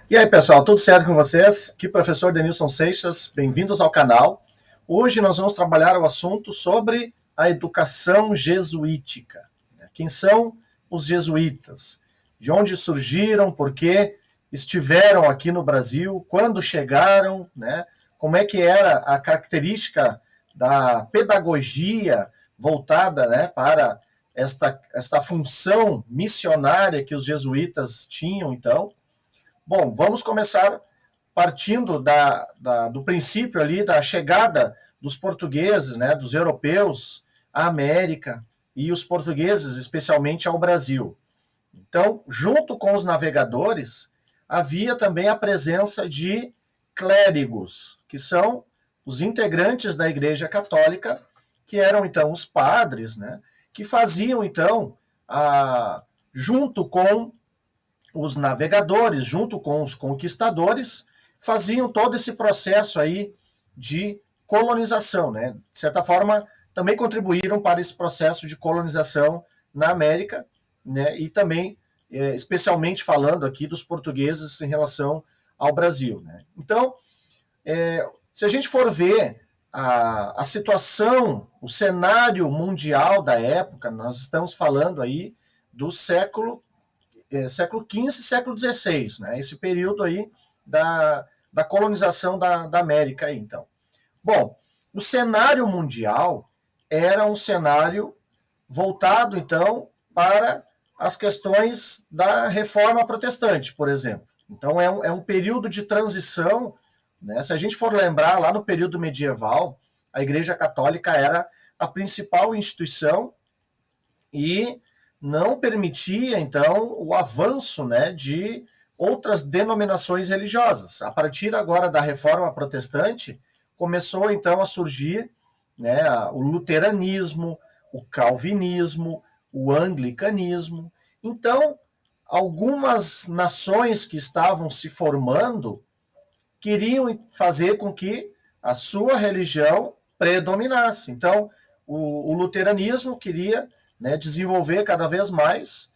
E aí, pessoal, tudo certo com vocês? Aqui, professor Denilson Seixas, bem-vindos ao canal. Hoje nós vamos trabalhar o assunto sobre a educação jesuítica. Quem são os jesuítas? De onde surgiram? Por que estiveram aqui no Brasil? Quando chegaram? Né? Como é que era a característica da pedagogia voltada, né, para esta função missionária que os jesuítas tinham, então? Bom, vamos começar partindo do princípio ali da chegada dos portugueses, né, dos europeus à América e os portugueses especialmente ao Brasil. Então, junto com os navegadores, havia também a presença de clérigos, que são os integrantes da Igreja Católica, que eram então os padres, né, que faziam então, junto com os navegadores, junto com os conquistadores, faziam todo esse processo aí de colonização, né? De certa forma, também contribuíram para esse processo de colonização na América, né? E também, especialmente falando aqui dos portugueses em relação ao Brasil, né? Então, se a gente for ver a situação, o cenário mundial da época, nós estamos falando aí do século XV e século XVI, né? Esse período aí da colonização da América. Aí, então. Bom, o cenário mundial era um cenário voltado, então, para as questões da reforma protestante, por exemplo. Então, é um período de transição. Né? Se a gente for lembrar, lá no período medieval, a Igreja Católica era a principal instituição e não permitia, então, o avanço, né, de outras denominações religiosas. A partir agora da Reforma Protestante, começou, então, a surgir, né, o luteranismo, o calvinismo, o anglicanismo. Então, algumas nações que estavam se formando queriam fazer com que a sua religião predominasse. Então, o luteranismo queria, né, desenvolver cada vez mais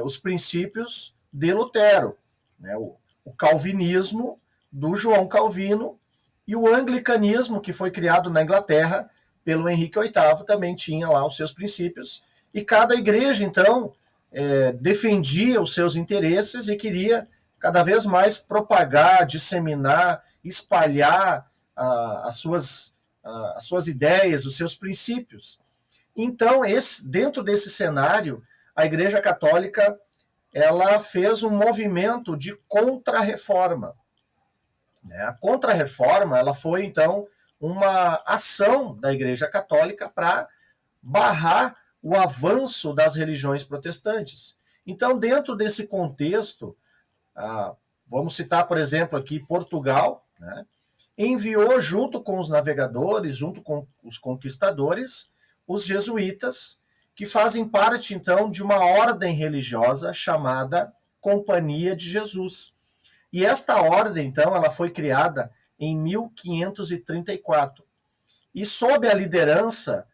os princípios de Lutero, né, o calvinismo do João Calvino e o anglicanismo, que foi criado na Inglaterra pelo Henrique VIII, também tinha lá os seus princípios, e cada igreja, então, defendia os seus interesses e queria cada vez mais propagar, disseminar, espalhar as suas ideias, os seus princípios. Então, dentro desse cenário, a Igreja Católica ela fez um movimento de contra-reforma. A contra-reforma ela foi, então, uma ação da Igreja Católica para barrar o avanço das religiões protestantes. Então, dentro desse contexto, vamos citar, por exemplo, aqui Portugal, né, enviou junto com os navegadores, junto com os conquistadores, os jesuítas, que fazem parte, então, de uma ordem religiosa chamada Companhia de Jesus. E esta ordem, então, ela foi criada em 1534 e sob a liderança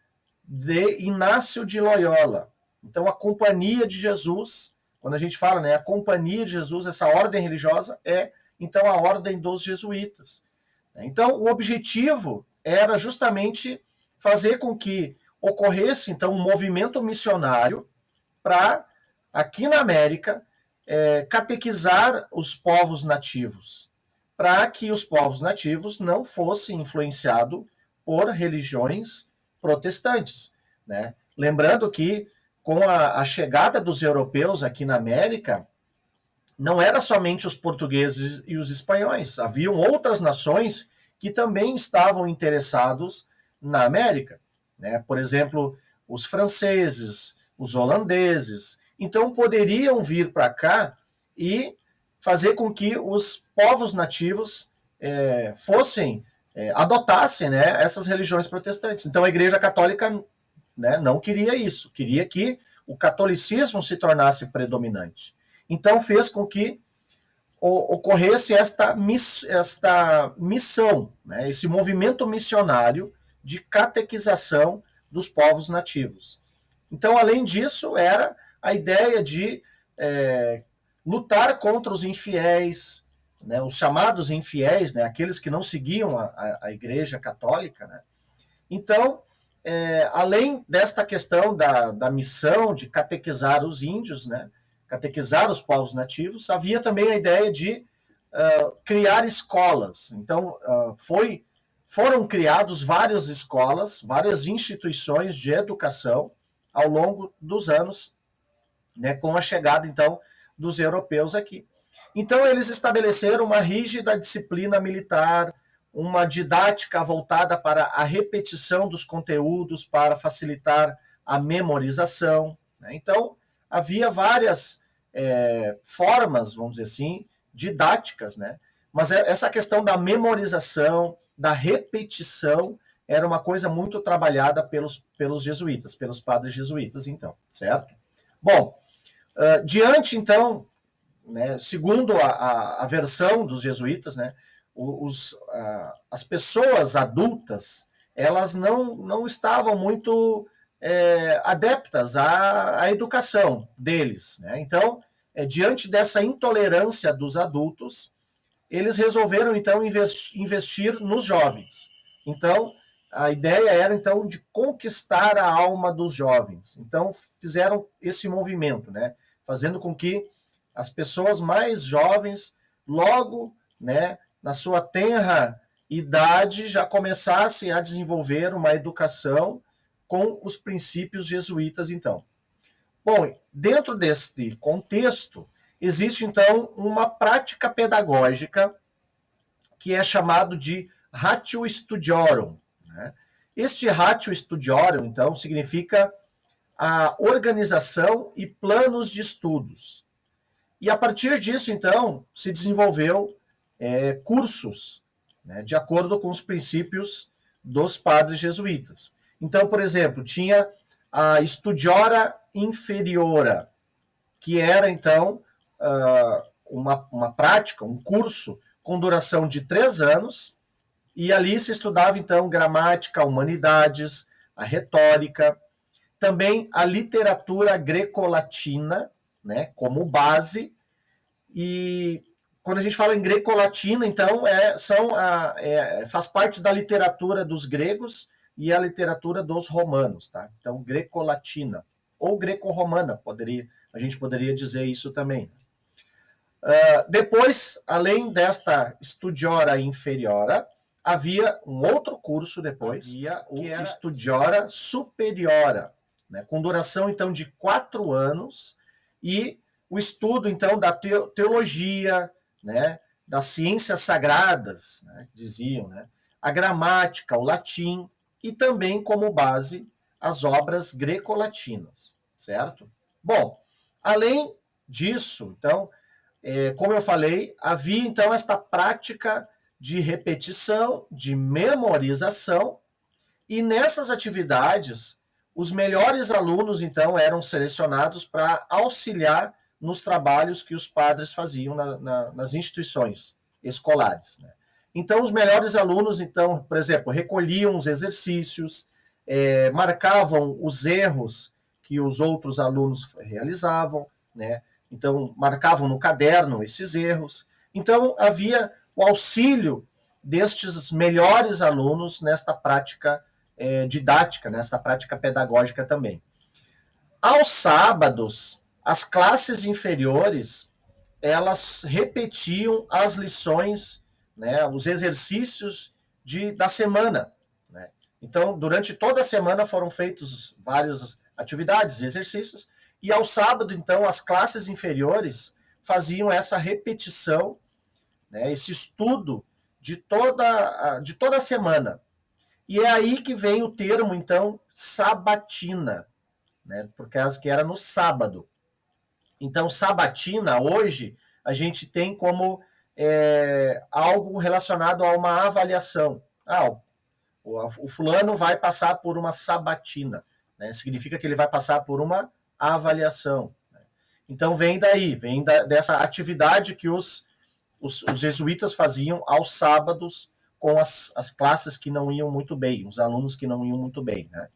de Inácio de Loyola. Então, a Companhia de Jesus, quando a gente fala, né, a Companhia de Jesus, essa ordem religiosa é, então, a ordem dos jesuítas. Então, o objetivo era justamente fazer com que ocorresse, então, um movimento missionário para, aqui na América, catequizar os povos nativos, para que os povos nativos não fossem influenciados por religiões protestantes. Né? Lembrando que, com a chegada dos europeus aqui na América, não era somente os portugueses e os espanhóis, haviam outras nações que também estavam interessados na América. Né? Por exemplo, os franceses, os holandeses. Então, poderiam vir para cá e fazer com que os povos nativos adotassem, né, essas religiões protestantes. Então, a Igreja Católica, né, não queria isso, queria que o catolicismo se tornasse predominante. Então, fez com que ocorresse esta missão, né, esse movimento missionário de catequização dos povos nativos. Então, além disso, era a ideia de lutar contra os infiéis, né, os chamados infiéis, né, aqueles que não seguiam a Igreja Católica, né. Então, além desta questão da missão de catequizar os índios, né, catequizar os povos nativos, havia também a ideia de criar escolas. Então, foram criados várias escolas, várias instituições de educação ao longo dos anos, né, com a chegada, então, dos europeus aqui. Então, eles estabeleceram uma rígida disciplina militar, uma didática voltada para a repetição dos conteúdos, para facilitar a memorização, né? Então, havia várias formas, vamos dizer assim, didáticas, né? Mas essa questão da memorização, da repetição, era uma coisa muito trabalhada pelos jesuítas, pelos padres jesuítas, então, certo? Bom, diante, então, né, segundo a versão dos jesuítas, né, as pessoas adultas, elas não estavam muito adeptas à educação deles, né? Então, diante dessa intolerância dos adultos, eles resolveram, então, investir nos jovens. Então, a ideia era, então, de conquistar a alma dos jovens. Então, fizeram esse movimento, né, fazendo com que as pessoas mais jovens, logo, né, na sua tenra idade, já começassem a desenvolver uma educação com os princípios jesuítas, então. Bom, dentro deste contexto, existe, então, uma prática pedagógica que é chamado de ratio studiorum, né? Este ratio studiorum, então, significa a organização e planos de estudos. E a partir disso, então, se desenvolveu cursos, né, de acordo com os princípios dos padres jesuítas. Então, por exemplo, tinha a Studiora Inferiora, que era, então, uma prática, um curso com duração de 3 anos, e ali se estudava, então, gramática, humanidades, a retórica, também a literatura greco-latina, né, como base. E quando a gente fala em greco-latina, então, faz parte da literatura dos gregos e a literatura dos romanos, tá? Então, greco-latina ou greco-romana, a gente poderia dizer isso também. Depois, além desta Studiora Inferiora, havia um outro curso depois, que era Studiora Superiora, né, com duração, então, de 4 anos, e o estudo, então, da teologia, né, das ciências sagradas, né, diziam, né, a gramática, o latim, e também, como base, as obras greco-latinas, certo? Bom, além disso, então, como eu falei, havia, então, esta prática de repetição, de memorização, e nessas atividades, os melhores alunos, então, eram selecionados para auxiliar nos trabalhos que os padres faziam nas instituições escolares, né? Então, os melhores alunos, então, por exemplo, recolhiam os exercícios, marcavam os erros que os outros alunos realizavam, né? Então, marcavam no caderno esses erros. Então, havia o auxílio destes melhores alunos nesta prática didática, nesta prática pedagógica também. Aos sábados, as classes inferiores, elas repetiam as lições, né, os exercícios da semana, né? Então, durante toda a semana foram feitos várias atividades, exercícios, e ao sábado, então, as classes inferiores faziam essa repetição, né, esse estudo de toda a semana. E é aí que vem o termo, então, sabatina, né, por causa que era no sábado. Então, sabatina, hoje, a gente tem como algo relacionado a uma avaliação. O fulano vai passar por uma sabatina, né? Significa que ele vai passar por uma avaliação, né? Então, vem daí, dessa atividade que os jesuítas faziam aos sábados com as classes que não iam muito bem, os alunos que não iam muito bem, né?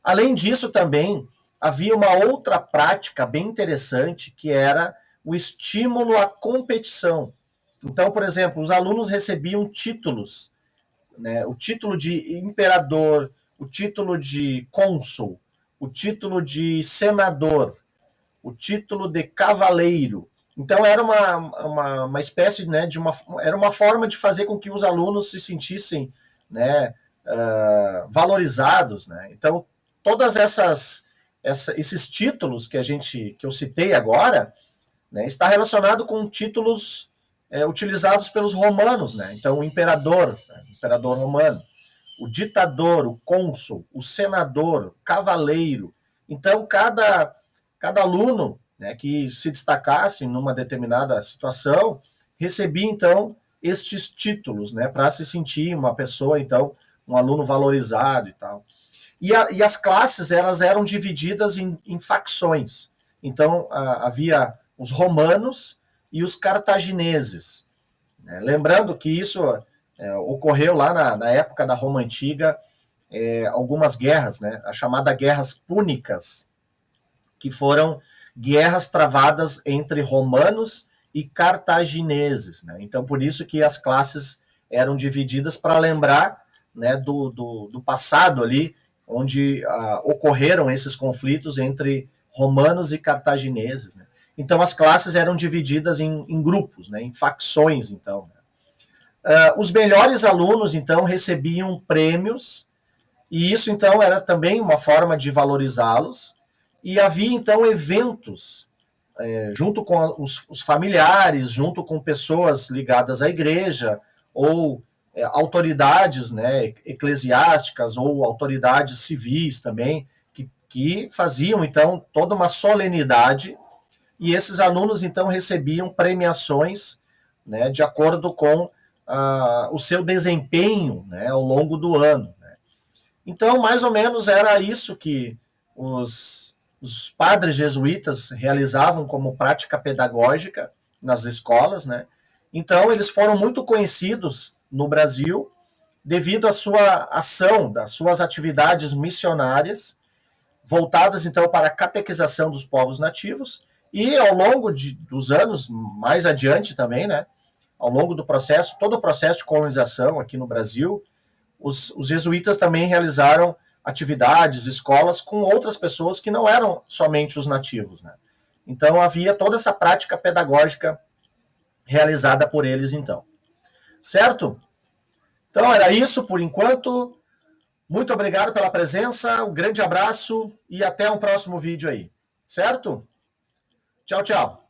Além disso, também havia uma outra prática bem interessante, que era o estímulo à competição. Então, por exemplo, os alunos recebiam títulos, né? O título de imperador, o título de cônsul, o título de senador, o título de cavaleiro. Então era uma espécie, né, era uma forma de fazer com que os alunos se sentissem, né, valorizados, né? Então todas esses títulos que eu citei agora, né, está relacionado com títulos utilizados pelos romanos, né? Então o imperador, né, imperador romano, o ditador, o cônsul, o senador, o cavaleiro. Então cada aluno, né, que se destacasse numa determinada situação recebia então estes títulos, né, para se sentir uma pessoa, então um aluno valorizado e tal. E as classes elas eram divididas em facções. Então havia os romanos e os cartagineses, né? Lembrando que isso ocorreu lá na época da Roma Antiga, algumas guerras, né, as chamadas guerras púnicas, que foram guerras travadas entre romanos e cartagineses, né? Então, por isso que as classes eram divididas para lembrar, né, do passado ali, onde ocorreram esses conflitos entre romanos e cartagineses, né? Então, as classes eram divididas em grupos, né, em facções, então. Os melhores alunos, então, recebiam prêmios, e isso, então, era também uma forma de valorizá-los, e havia, então, eventos junto com os familiares, junto com pessoas ligadas à igreja, ou autoridades, né, eclesiásticas, ou autoridades civis também, que faziam, então, toda uma solenidade, e esses alunos, então, recebiam premiações, né, de acordo com o seu desempenho, né, ao longo do ano. Né? Então, mais ou menos era isso que os padres jesuítas realizavam como prática pedagógica nas escolas, né? Então, eles foram muito conhecidos no Brasil devido à sua ação, das suas atividades missionárias, voltadas então para a catequização dos povos nativos, e ao longo dos anos, mais adiante também, né? Ao longo do processo, todo o processo de colonização aqui no Brasil, os jesuítas também realizaram atividades, escolas com outras pessoas que não eram somente os nativos, né? Então havia toda essa prática pedagógica realizada por eles, então. Certo? Então era isso por enquanto. Muito obrigado pela presença, um grande abraço e até um próximo vídeo aí. Certo? Tchau, tchau.